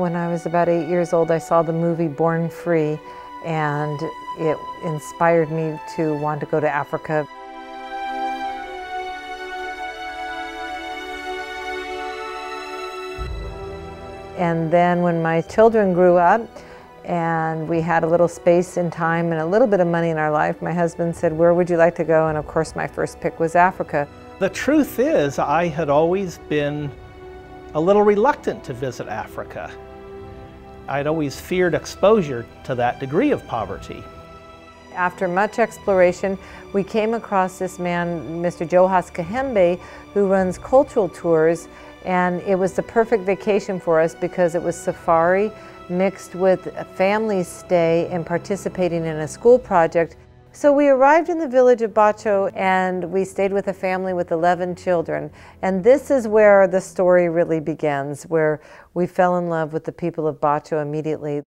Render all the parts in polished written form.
When I was about 8 years old, I saw the movie Born Free, and it inspired me to want to go to Africa. And then when my children grew up and we had a little space in time and a little bit of money in our life, my husband said, "Where would you like to go?" And of course my first pick was Africa. The truth is, I had always been a little reluctant to visit Africa. I'd always feared exposure to that degree of poverty. After much exploration, we came across this man, Mr. Johas Kahembe, who runs cultural tours, and it was the perfect vacation for us because it was safari mixed with a family stay and participating in a school project. So we arrived in the village of Bacho and we stayed with a family with 11 children. And this is where the story really begins, where we fell in love with the people of Bacho immediately.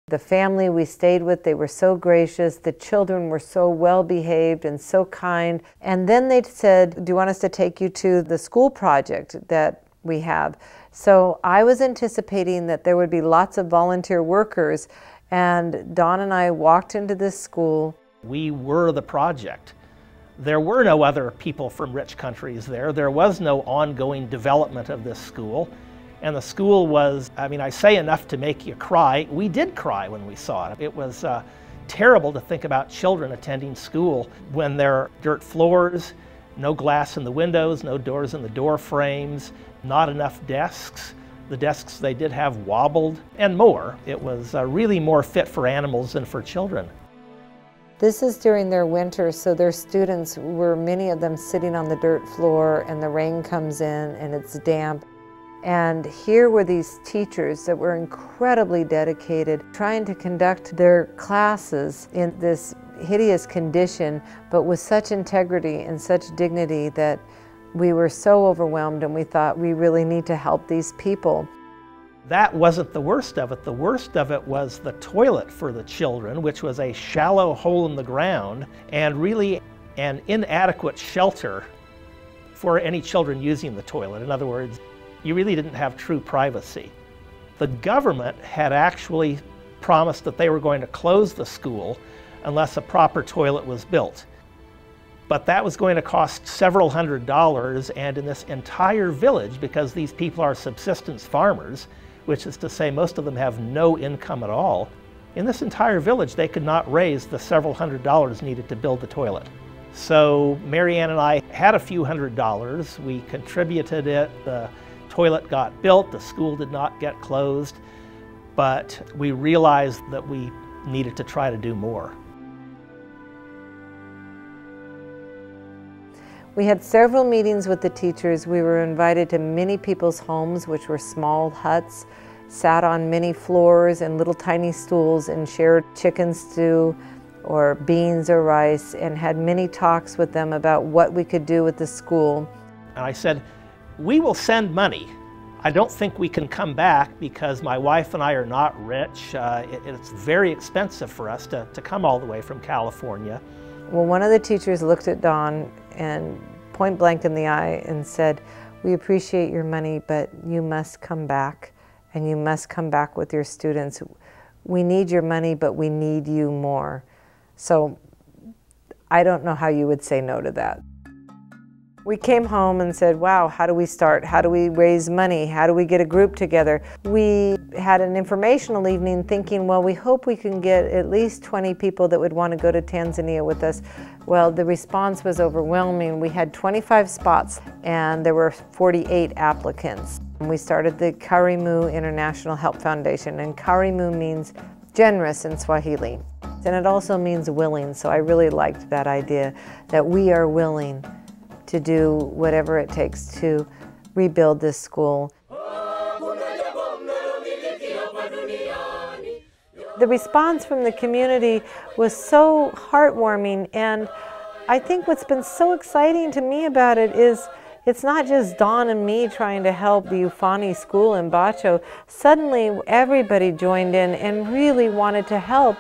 The family we stayed with, they were so gracious. The children were so well behaved and so kind. And then they said, "Do you want us to take you to the school project that we have?" So I was anticipating that there would be lots of volunteer workers, and Dawn and I walked into this school. We were the project. There were no other people from rich countries there. There was no ongoing development of this school. And the school was, I say enough to make you cry. We did cry when we saw it. It was terrible to think about children attending school when there are dirt floors, no glass in the windows, no doors in the door frames, not enough desks. The desks they did have wobbled, and more. It was really more fit for animals than for children. This is during their winter, so their students were, many of them, sitting on the dirt floor, and the rain comes in and it's damp. And here were these teachers that were incredibly dedicated, trying to conduct their classes in this hideous condition, but with such integrity and such dignity that we were so overwhelmed, and we thought, we really need to help these people. That wasn't the worst of it. The worst of it was the toilet for the children, which was a shallow hole in the ground and really an inadequate shelter for any children using the toilet. In other words, you really didn't have true privacy. The government had actually promised that they were going to close the school unless a proper toilet was built. But that was going to cost several $100s, and in this entire village, because these people are subsistence farmers, which is to say most of them have no income at all, in this entire village they could not raise the several $100s needed to build the toilet. So Mary Ann and I had a few $100s, we contributed it, the toilet got built, the school did not get closed, but we realized that we needed to try to do more. We had several meetings with the teachers. We were invited to many people's homes, which were small huts, sat on many floors and little tiny stools, and shared chicken stew or beans or rice, and had many talks with them about what we could do with the school. And I said, "We will send money. I don't think we can come back because my wife and I are not rich. It's very expensive for us to come all the way from California." Well, one of the teachers looked at Dawn and point blank in the eye and said, "We appreciate your money, but you must come back, and you must come back with your students. We need your money, but we need you more." So I don't know how you would say no to that. We came home and said, wow, how do we start? How do we raise money? How do we get a group together? We had an informational evening thinking, well, we hope we can get at least 20 people that would want to go to Tanzania with us. Well, the response was overwhelming. We had 25 spots and there were 48 applicants. We started the Karimu International Help Foundation, and Karimu means generous in Swahili. And it also means willing, so I really liked that idea that we are willing to do whatever it takes to rebuild this school. The response from the community was so heartwarming, and I think what's been so exciting to me about it is it's not just Dawn and me trying to help the Ufani school in Bacho. Suddenly everybody joined in and really wanted to help.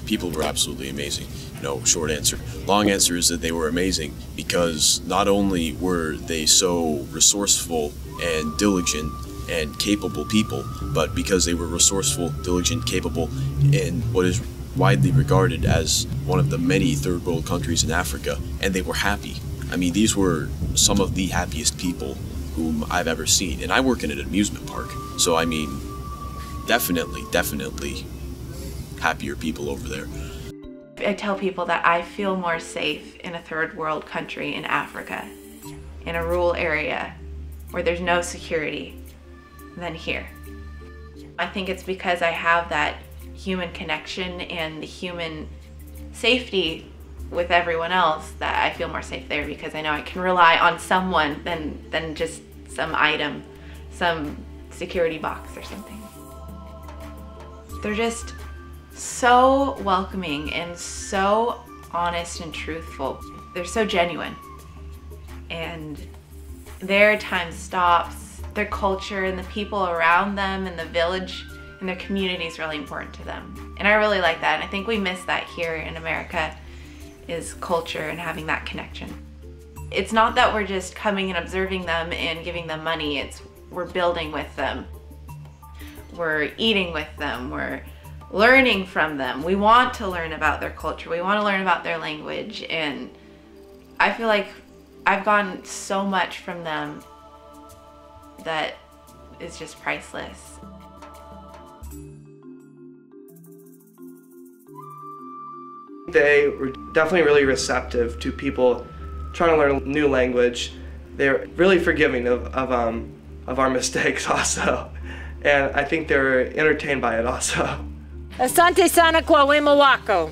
People were absolutely amazing. No, short answer. Long answer is that they were amazing because not only were they so resourceful and diligent and capable people, but because they were resourceful, diligent, capable in what is widely regarded as one of the many third world countries in Africa, and they were happy. I mean, these were some of the happiest people whom I've ever seen. And I work in an amusement park, so I mean, definitely happier people over there. I tell people that I feel more safe in a third world country in Africa, in a rural area where there's no security, than here. I think it's because I have that human connection and the human safety with everyone else that I feel more safe there, because I know I can rely on someone than just some item, some security box or something. They're just so welcoming and so honest and truthful. They're so genuine, and their time stops, their culture and the people around them and the village and their community is really important to them. And I really like that, and I think we miss that here in America, is culture and having that connection. It's not that we're just coming and observing them and giving them money, it's we're building with them. We're eating with them, we're learning from them. We want to learn about their culture, we want to learn about their language, and I feel like I've gotten so much from them that is just priceless. They were definitely really receptive to people trying to learn a new language. They're really forgiving of our mistakes also, and I think they were entertained by it also. Asante sana kwa wema wako.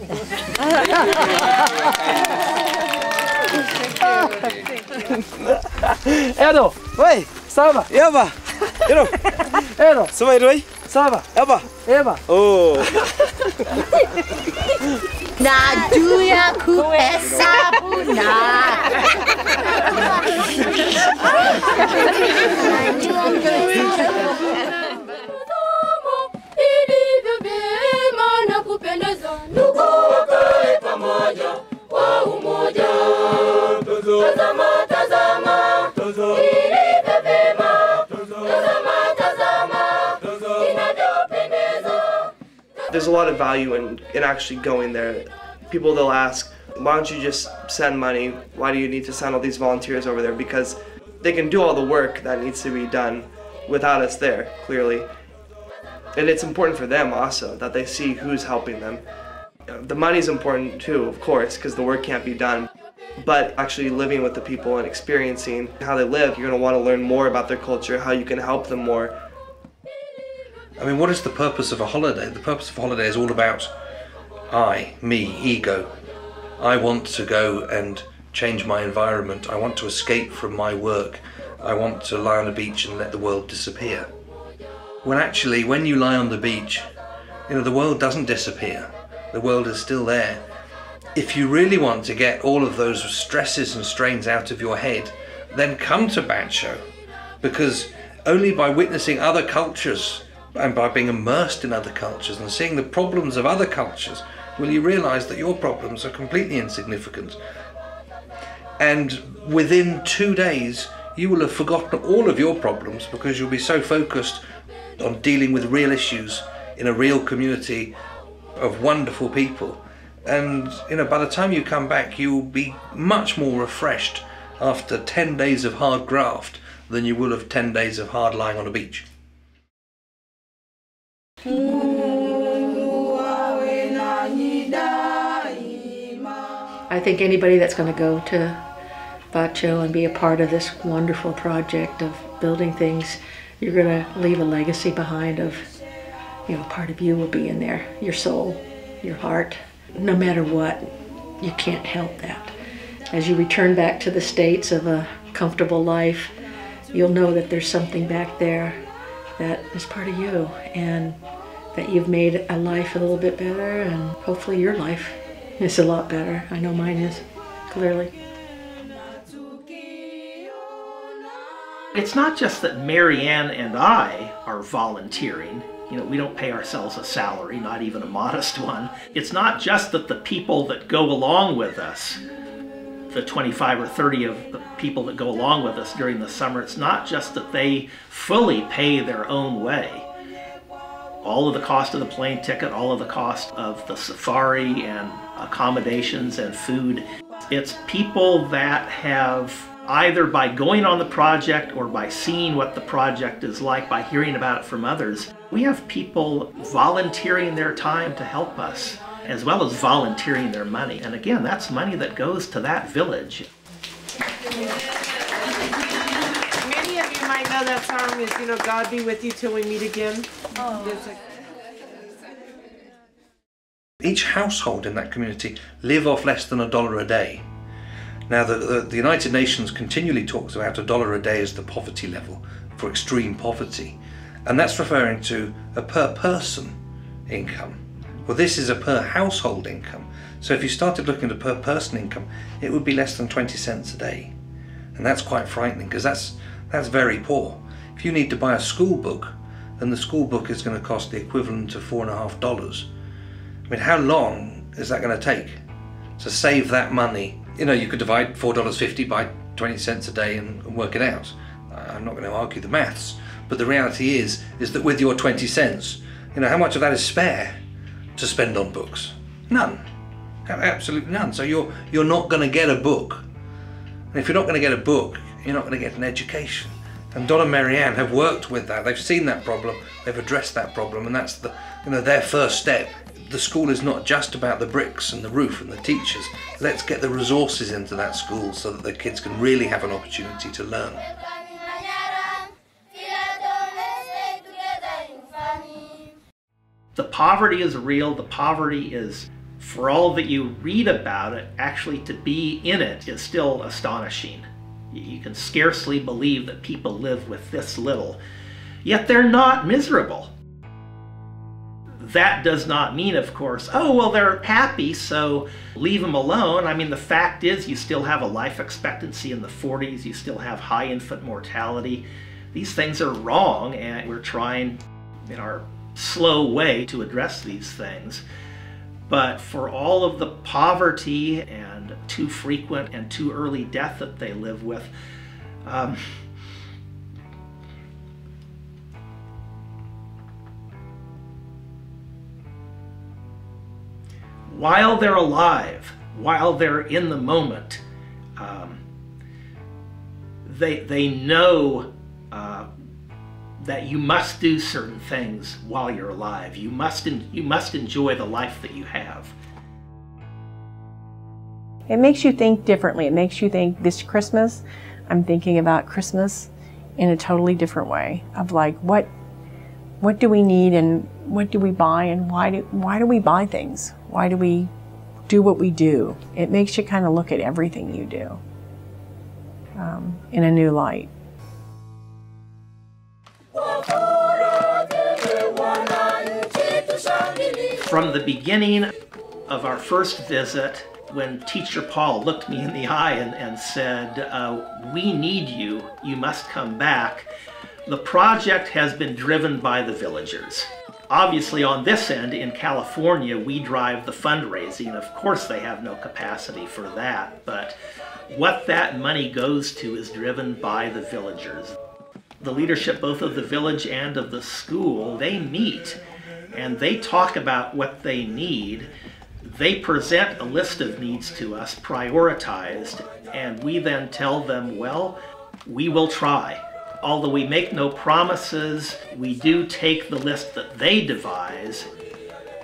Edo, oi, sawa. Eva, Edo, Edo, sawa Edo, sawa. Eva, Eva. oh. Najua kuhesabu na. There's a lot of value in actually going there. People, they'll ask, why don't you just send money? Why do you need to send all these volunteers over there? Because they can do all the work that needs to be done without us there, clearly. And it's important for them also, that they see who's helping them. The money's important too, of course, because the work can't be done. But actually living with the people and experiencing how they live, you're going to want to learn more about their culture, how you can help them more. I mean, what is the purpose of a holiday? The purpose of a holiday is all about I, me, ego. I want to go and change my environment. I want to escape from my work. I want to lie on a beach and let the world disappear. When actually, when you lie on the beach, the world doesn't disappear. The world is still there. If you really want to get all of those stresses and strains out of your head, then come to Bacho, because only by witnessing other cultures and by being immersed in other cultures and seeing the problems of other cultures will you realize that your problems are completely insignificant. And within 2 days, you will have forgotten all of your problems because you'll be so focused on dealing with real issues in a real community of wonderful people. And by the time you come back, you will be much more refreshed after 10 days of hard graft than you will of 10 days of hard lying on a beach. I think anybody that's going to go to Bacho and be a part of this wonderful project of building things, you're going to leave a legacy behind of, you know, part of you will be in there, your soul, your heart. No matter what, you can't help that. As you return back to the States of a comfortable life, you'll know that there's something back there that is part of you, and that you've made a life a little bit better, and hopefully your life is a lot better. I know mine is, clearly. It's not just that Marianne and I are volunteering. You know, we don't pay ourselves a salary, not even a modest one. It's not just that the people that go along with us, the 25 or 30 of the people that go along with us during the summer, it's not just that they fully pay their own way. All of the cost of the plane ticket, all of the cost of the safari and accommodations and food. It's people that have, either by going on the project or by seeing what the project is like, by hearing about it from others, we have people volunteering their time to help us, as well as volunteering their money. And again, that's money that goes to that village. Many of you might know that song is, you know, God be with you till we meet again. Each household in that community live off less than $1 a day. Now, the United Nations continually talks about $1 a day as the poverty level for extreme poverty, and that's referring to a per person income. Well, this is a per household income. So if you started looking at a per person income, it would be less than 20 cents a day. And that's quite frightening, because that's very poor. If you need to buy a school book, and the school book is going to cost the equivalent of $4.50, I mean, how long is that going to take to save that money? You know, you could divide $4.50 by 20 cents a day and work it out. I'm not going to argue the maths, but the reality is that with your 20 cents, you know, how much of that is spare to spend on books? None. Absolutely none. So you're not going to get a book. And if you're not going to get a book, you're not going to get an education. And Don and Marianne have worked with that. They've seen that problem, they've addressed that problem, and that's their first step. The school is not just about the bricks and the roof and the teachers. Let's get the resources into that school so that the kids can really have an opportunity to learn. The poverty is real. The poverty is, for all that you read about it, actually to be in it is still astonishing. You can scarcely believe that people live with this little, yet they're not miserable. That does not mean, of course, oh, well, they're happy, so leave them alone. I mean, the fact is you still have a life expectancy in the 40s, you still have high infant mortality. These things are wrong, and we're trying in our slow way to address these things. But for all of the poverty and too frequent and too early death that they live with, while they're alive, while they're in the moment, they know that you must do certain things while you're alive. You must enjoy the life that you have. It makes you think differently. It makes you think, this Christmas, I'm thinking about Christmas in a totally different way, of like, what do we need and what do we buy, and why do we buy things? Why do we do what we do? It makes you kind of look at everything you do in a new light. From the beginning of our first visit, when Teacher Paul looked me in the eye and said, we need you, you must come back, the project has been driven by the villagers. Obviously on this end, in California, we drive the fundraising. Of course they have no capacity for that, but what that money goes to is driven by the villagers. The leadership both of the village and of the school, they meet and they talk about what they need. They present a list of needs to us, prioritized, and we then tell them, well, we will try. Although we make no promises, we do take the list that they devise,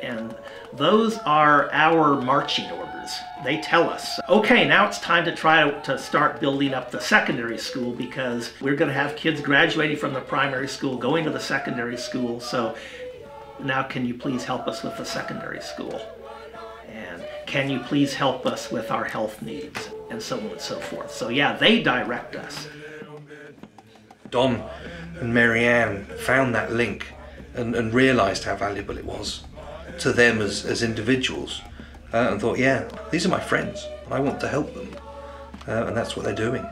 and those are our marching orders. They tell us, okay, now it's time to try to start building up the secondary school, because we're going to have kids graduating from the primary school, going to the secondary school, so now can you please help us with the secondary school? And can you please help us with our health needs? And so on and so forth. So yeah, they direct us. Don and Marianne found that link and realised how valuable it was to them as individuals, and thought, yeah, these are my friends, and I want to help them, and that's what they're doing.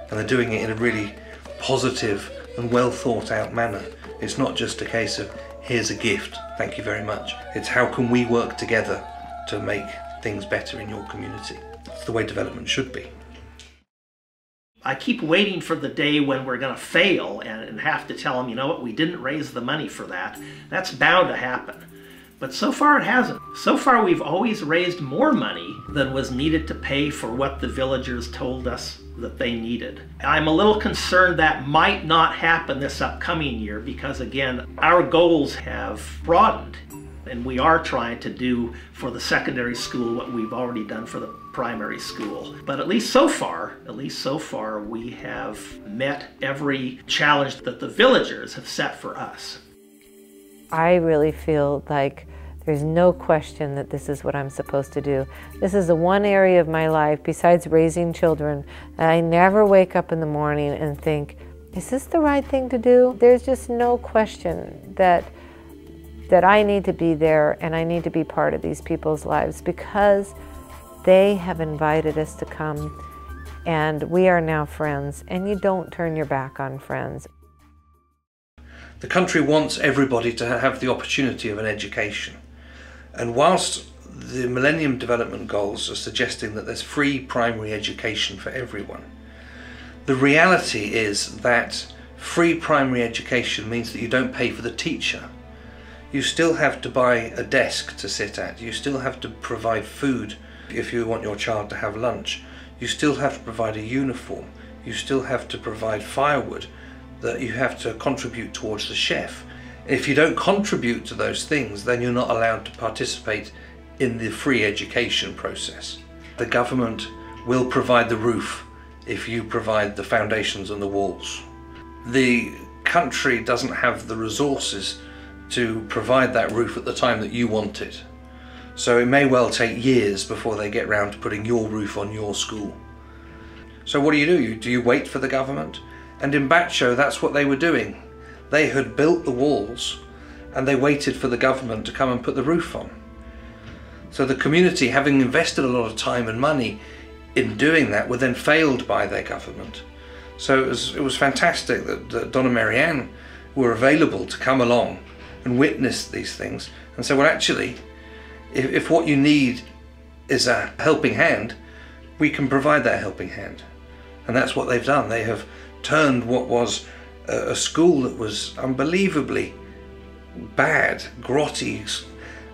And they're doing it in a really positive and well thought out manner. It's not just a case of, here's a gift, thank you very much. It's how can we work together to make things better in your community. That's the way development should be. I keep waiting for the day when we're going to fail and have to tell them, you know what, we didn't raise the money for that. That's bound to happen. But so far it hasn't. So far we've always raised more money than was needed to pay for what the villagers told us that they needed. I'm a little concerned that might not happen this upcoming year, because again, our goals have broadened, and we are trying to do for the secondary school what we've already done for the primary school. But at least so far, we have met every challenge that the villagers have set for us. I really feel like there's no question that this is what I'm supposed to do. This is the one area of my life, besides raising children, that I never wake up in the morning and think, is this the right thing to do? There's just no question that I need to be there and I need to be part of these people's lives, because they have invited us to come, and we are now friends, and you don't turn your back on friends. The country wants everybody to have the opportunity of an education. And whilst the Millennium Development Goals are suggesting that there's free primary education for everyone, the reality is that free primary education means that you don't pay for the teacher. You still have to buy a desk to sit at. You still have to provide food if you want your child to have lunch. You still have to provide a uniform. You still have to provide firewood that you have to contribute towards the chef. If you don't contribute to those things, then you're not allowed to participate in the free education process. The government will provide the roof if you provide the foundations and the walls. The country doesn't have the resources to provide that roof at the time that you want it. So it may well take years before they get round to putting your roof on your school. So what do? Do you wait for the government? And in Batcho, that's what they were doing. They had built the walls and they waited for the government to come and put the roof on. So the community, having invested a lot of time and money in doing that, were then failed by their government. So it was fantastic that Don and Marianne were available to come along and witness these things and say, well, actually, if what you need is a helping hand, we can provide that helping hand. And that's what they've done. They have turned what was a school that was unbelievably bad, grotty,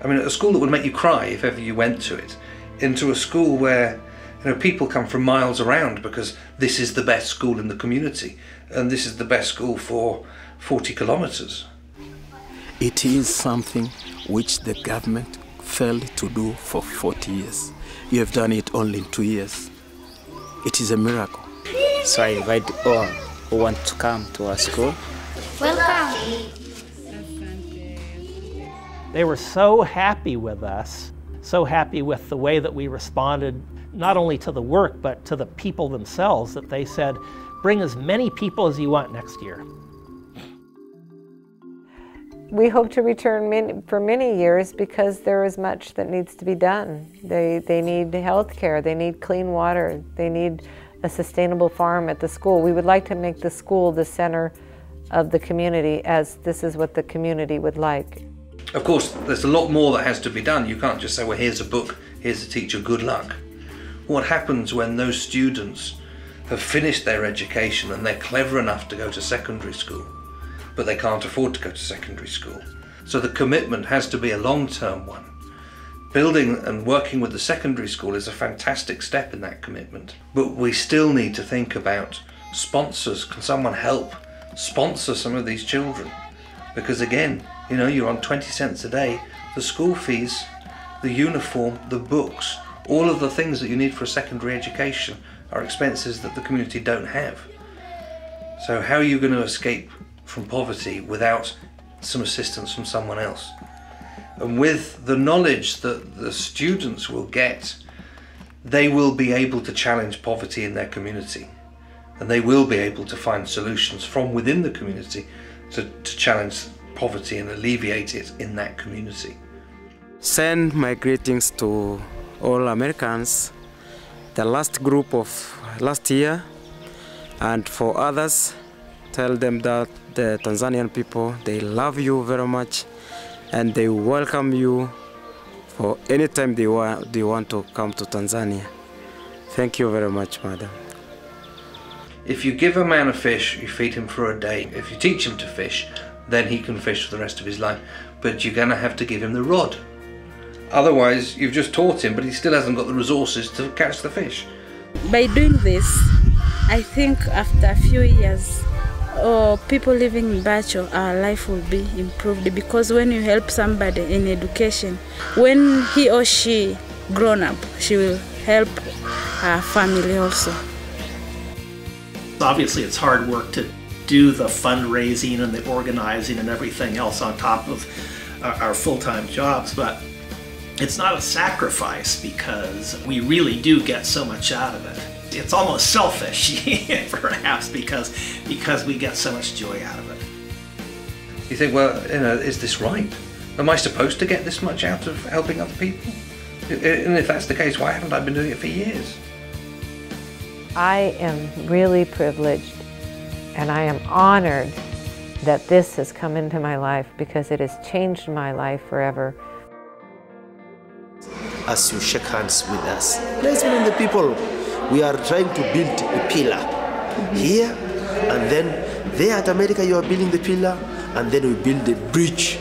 I mean, a school that would make you cry if ever you went to it, into a school where, you know, people come from miles around because this is the best school in the community, and this is the best school for 40 kilometers. It is something which the government failed to do for 40 years. You have done it only in 2 years. It is a miracle. So I invite all who want to come to our school. Welcome. They were so happy with us, so happy with the way that we responded, not only to the work, but to the people themselves, that they said, bring as many people as you want next year. We hope to return for many years because there is much that needs to be done. They need health care, they need clean water, they need a sustainable farm at the school. We would like to make the school the center of the community, as this is what the community would like. Of course, there's a lot more that has to be done. You can't just say, well, here's a book, here's a teacher, good luck. What happens when those students have finished their education and they're clever enough to go to secondary school, but they can't afford to go to secondary school? So the commitment has to be a long-term one. Building and working with the secondary school is a fantastic step in that commitment, but we still need to think about sponsors. Can someone help sponsor some of these children. Because again, you know, you're on 20 cents a day. The school fees, the uniform, the books, all of the things that you need for a secondary education are expenses that the community don't have. So how are you going to escape from poverty without some assistance from someone else? And with the knowledge that the students will get, they will be able to challenge poverty in their community. And they will be able to find solutions from within the community to challenge poverty and alleviate it in that community. Send my greetings to all Americans, the last group of last year, and for others, tell them that the Tanzanian people, they love you very much and they welcome you for any time they want to come to Tanzania. Thank you very much, madam. If you give a man a fish, you feed him for a day. If you teach him to fish, then he can fish for the rest of his life. But you're going to have to give him the rod. Otherwise, you've just taught him, but he still hasn't got the resources to catch the fish. By doing this, I think after a few years, people living in Bacho, our life will be improved, because when you help somebody in education, when he or she grown up, she will help her family also. Obviously, it's hard work to do the fundraising and the organizing and everything else on top of our full-time jobs, but it's not a sacrifice because we really do get so much out of it. It's almost selfish, perhaps, because we get so much joy out of it. You think, well, you know, is this right? Am I supposed to get this much out of helping other people? And if that's the case, why haven't I been doing it for years? I am really privileged and I am honored that this has come into my life, because it has changed my life forever. As you shake hands with us, let's meet the people. We are trying to build a pillar here, and then there at America you are building the pillar, and then we build the bridge.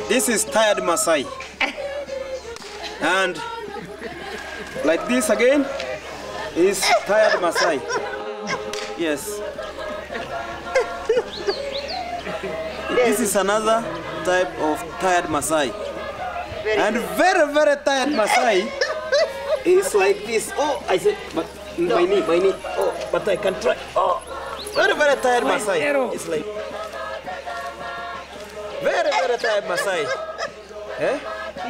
This is tired Maasai. And like this again is tired Maasai. Yes. This is another type of tired Maasai. And very, very tired Maasai is like this. Oh, I said, but my knee. Oh, but I can try. Oh, very, very tired Maasai. It's like very, very tired Maasai. Eh?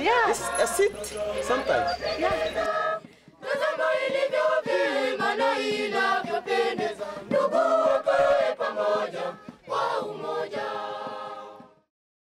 Yeah. It's a sit sometimes. Yeah.